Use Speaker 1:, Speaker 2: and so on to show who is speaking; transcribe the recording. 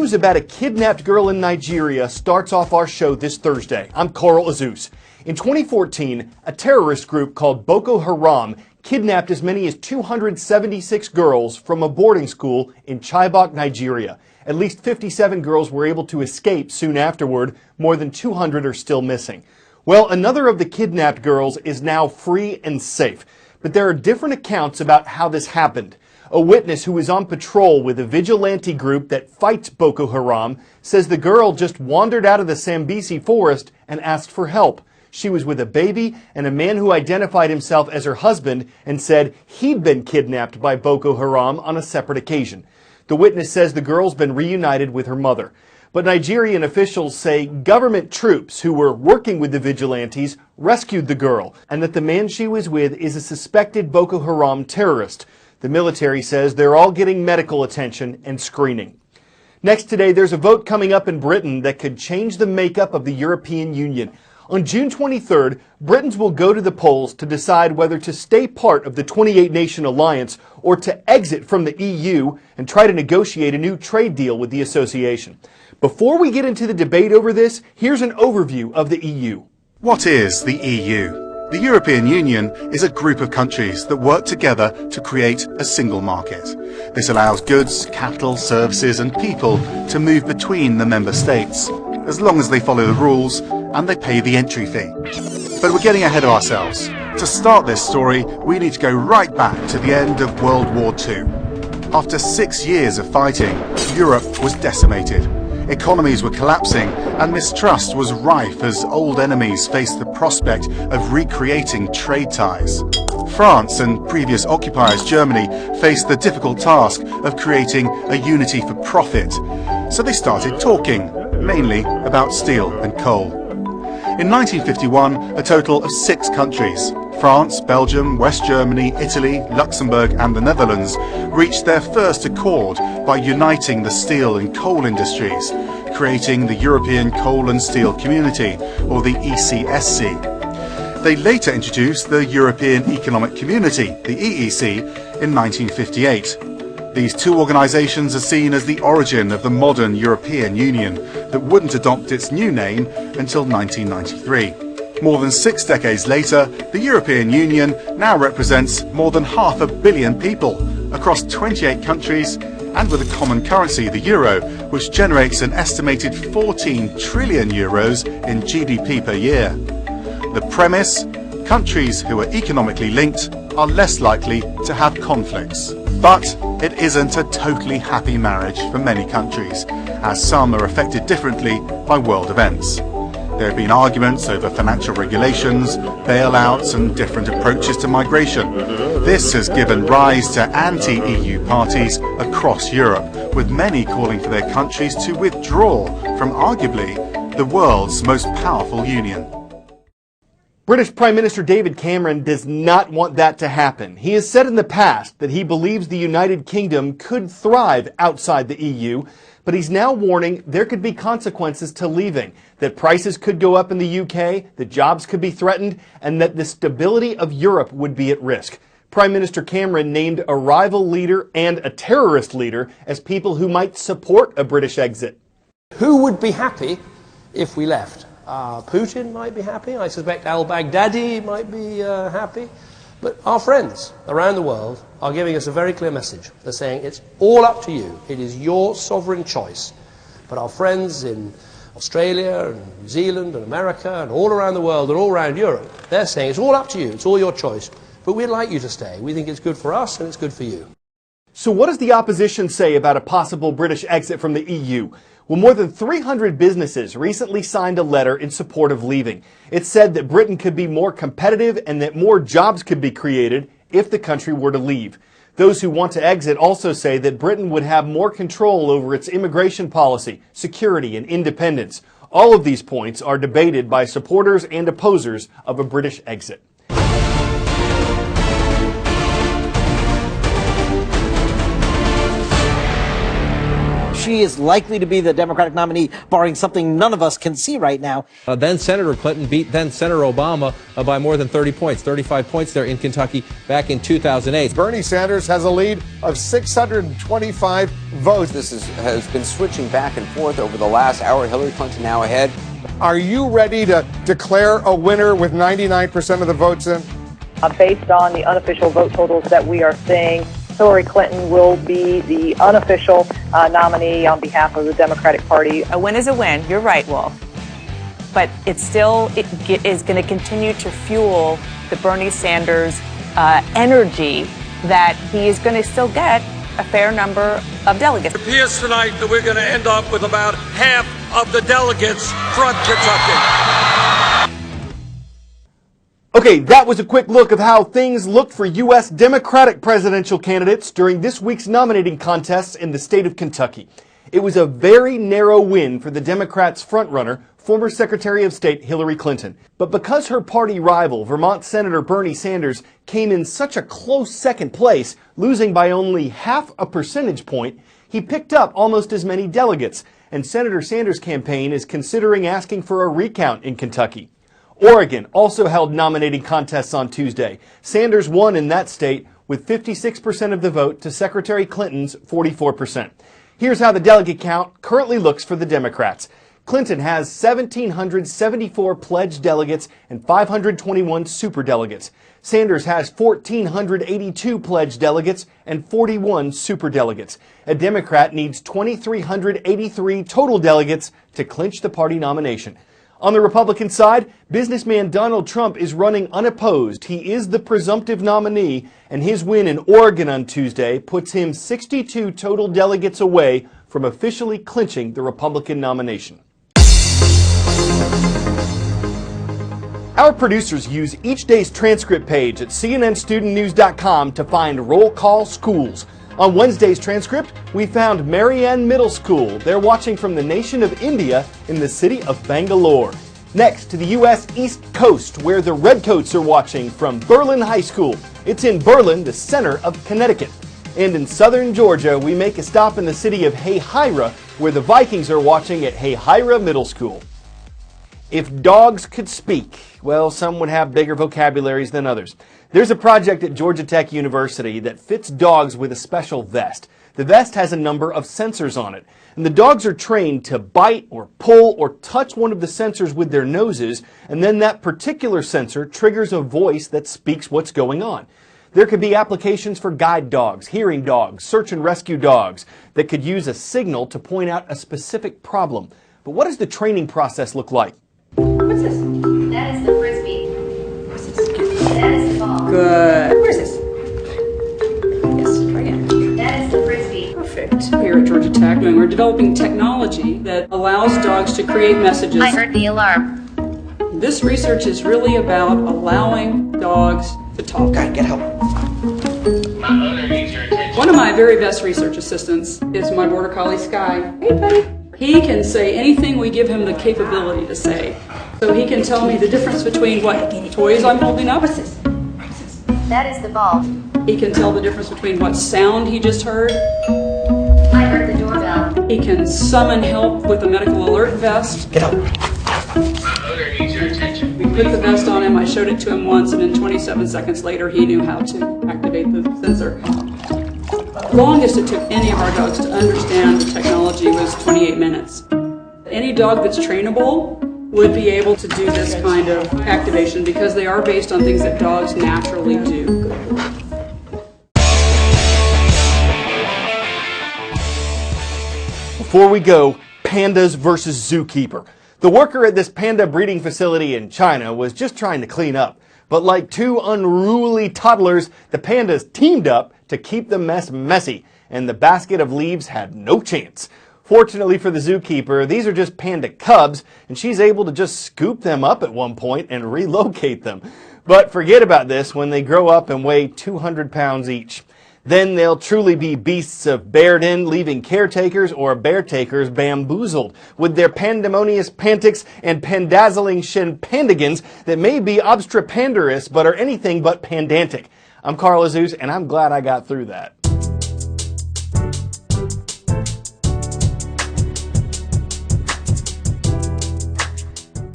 Speaker 1: News about a kidnapped girl in Nigeria starts off our show this Thursday. I'm Carl Azuz. In 2014, a terrorist group called Boko Haram kidnapped as many as 276 girls from a boarding school in Chibok, Nigeria. At least 57 girls were able to escape soon afterward. More than 200 are still missing. Well, another of the kidnapped girls is now free and safe. But there are different accounts about how this happened. A witness who is on patrol with a vigilante group that fights Boko Haram says the girl just wandered out of the Sambisi forest and asked for help. She was with a baby and a man who identified himself as her husband and said he'd been kidnapped by Boko Haram on a separate occasion. The witness says the girl's been reunited with her mother. But Nigerian officials say government troops who were working with the vigilantes rescued the girl and that the man she was with is a suspected Boko Haram terrorist. The military says they're all getting medical attention and screening. Next today, there's a vote coming up in Britain that could change the makeup of the European Union. On June 23rd, Britons will go to the polls to decide whether to stay part of the 28-nation alliance or to exit from the EU and try to negotiate a new trade deal with the association. Before we get into the debate over this, here's an overview of the EU.
Speaker 2: What is the EU? The European Union is a group of countries that work together to create a single market. This allows goods, capital, services and people to move between the member states, as long as they follow the rules and they pay the entry fee. But we're getting ahead of ourselves. To start this story, we need to go right back to the end of World War II. After 6 years of fighting, Europe was decimated. Economies were collapsing and mistrust was rife as old enemies faced the prospect of recreating trade ties. France and previous occupiers Germany faced the difficult task of creating a unity for profit, so they started talking, mainly about steel and coal. In 1951, a total of 6 countries, France, Belgium, West Germany, Italy, Luxembourg and the Netherlands, reached their first accord by uniting the steel and coal industries, creating the European Coal and Steel Community, or the ECSC. They later introduced the European Economic Community, the EEC, in 1958. These two organisations are seen as the origin of the modern European Union that wouldn't adopt its new name until 1993. More than 6 decades later, the European Union now represents more than 500 million people across 28 countries and with a common currency, the euro, which generates an estimated 14 trillion euros in GDP per year. The premise: countries who are economically linked are less likely to have conflicts. But it isn't a totally happy marriage for many countries, as some are affected differently by world events. There have been arguments over financial regulations, bailouts and different approaches to migration. This has given rise to anti-EU parties across Europe, with many calling for their countries to withdraw from arguably the world's most powerful union.
Speaker 1: British Prime Minister David Cameron does not want that to happen. He has said in the past that he believes the United Kingdom could thrive outside the EU, but he's now warning there could be consequences to leaving, that prices could go up in the UK, that jobs could be threatened, and that the stability of Europe would be at risk. Prime Minister Cameron named a rival leader and a terrorist leader as people who might support a British exit.
Speaker 3: Who would be happy if we left? Putin might be happy. I suspect al-Baghdadi might be happy. But our friends around the world are giving us a very clear message. They're saying it's all up to you. It is your sovereign choice. But our friends in Australia and New Zealand and America and all around the world and all around Europe, they're saying it's all up to you. It's all your choice. But we'd like you to stay. We think it's good for us and it's good for you.
Speaker 1: So what does the opposition say about a possible British exit from the EU? Well, more than 300 businesses recently signed a letter in support of leaving. It said that Britain could be more competitive and that more jobs could be created if the country were to leave. Those who want to exit also say that Britain would have more control over its immigration policy, security, and independence. All of these points are debated by supporters and opposers of a British exit.
Speaker 4: She is likely to be the Democratic nominee, barring something none of us can see right now.
Speaker 5: Then Senator Clinton beat then Senator Obama by more than 30 points, 35 points there in Kentucky back in 2008.
Speaker 6: Bernie Sanders has a lead of 625 votes.
Speaker 7: This has been switching back and forth over the last hour. Hillary Clinton now ahead.
Speaker 6: Are you ready to declare a winner with 99% of the votes in?
Speaker 8: Based on the unofficial vote totals that we are seeing, Hillary Clinton will be the unofficial nominee on behalf of the Democratic Party.
Speaker 9: A win is a win. You're right, Wolf. But it is going to continue to fuel the Bernie Sanders energy that he is going to still get a fair number of delegates.
Speaker 10: It appears tonight that we're going to end up with about half of the delegates from Kentucky.
Speaker 1: Okay, that was a quick look of how things looked for U.S. Democratic presidential candidates during this week's nominating contests in the state of Kentucky. It was a very narrow win for the Democrats' frontrunner, former Secretary of State Hillary Clinton. But because her party rival, Vermont Senator Bernie Sanders, came in such a close second place, losing by only half a percentage point, he picked up almost as many delegates, and Senator Sanders' campaign is considering asking for a recount in Kentucky. Oregon also held nominating contests on Tuesday. Sanders won in that state with 56% of the vote to Secretary Clinton's 44%. Here's how the delegate count currently looks for the Democrats. Clinton has 1,774 pledged delegates and 521 superdelegates. Sanders has 1,482 pledged delegates and 41 superdelegates. A Democrat needs 2,383 total delegates to clinch the party nomination. On the Republican side, businessman Donald Trump is running unopposed. He is the presumptive nominee, and his win in Oregon on Tuesday puts him 62 total delegates away from officially clinching the Republican nomination. Our producers use each day's transcript page at cnnstudentnews.com to find roll call schools. On Wednesday's transcript, we found Marianne Middle School. They're watching from the nation of India in the city of Bangalore. Next to the U.S. East Coast, where the Redcoats are watching from Berlin High School. It's in Berlin, the center of Connecticut. And in southern Georgia, we make a stop in the city of Hayhira, where the Vikings are watching at Hayhira Middle School. If dogs could speak, well, some would have bigger vocabularies than others. There's a project at Georgia Tech University that fits dogs with a special vest. The vest has a number of sensors on it, and the dogs are trained to bite or pull or touch one of the sensors with their noses, and then that particular sensor triggers a voice that speaks what's going on. There could be applications for guide dogs, hearing dogs, search and rescue dogs that could use a signal to point out a specific problem. But what does the training process look like?
Speaker 11: What's this? That is the frisbee. What's this? That is the ball.
Speaker 12: Good. Where's this? Yes, try again.
Speaker 11: That is the frisbee.
Speaker 12: Perfect. Here at Georgia Tech, we're developing technology that allows dogs to create messages.
Speaker 11: I heard the alarm.
Speaker 12: This research is really about allowing dogs to talk.
Speaker 4: God, get help.
Speaker 12: One of my very best research assistants is my border collie, Sky. Hey, buddy. He can say anything we give him the capability to say. So he can tell me the difference between what toys I'm holding up.
Speaker 11: What's this? That is the ball.
Speaker 12: He can tell the difference between what sound he just heard.
Speaker 11: I heard the doorbell.
Speaker 12: He can summon help with a medical alert vest.
Speaker 4: Get up.
Speaker 12: We put the vest on him, I showed it to him once, and then 27 seconds later he knew how to activate the sensor. The longest it took any of our dogs to understand the technology was 28 minutes. Any dog that's trainable would be able to do this kind of activation because they are based on things that dogs naturally do.
Speaker 1: Before we go, pandas versus zookeeper. The worker at this panda breeding facility in China was just trying to clean up. But like two unruly toddlers, the pandas teamed up to keep the mess messy, and the basket of leaves had no chance. Fortunately for the zookeeper, these are just panda cubs, and she's able to just scoop them up at one point and relocate them. But forget about this when they grow up and weigh 200 pounds each. Then they'll truly be beasts of burden, leaving caretakers or beartakers bamboozled with their pandemonious pantics and pandazzling shenpandigans that may be obstrepanderous but are anything but pandantic. I'm Carl Azuz, and I'm glad I got through that.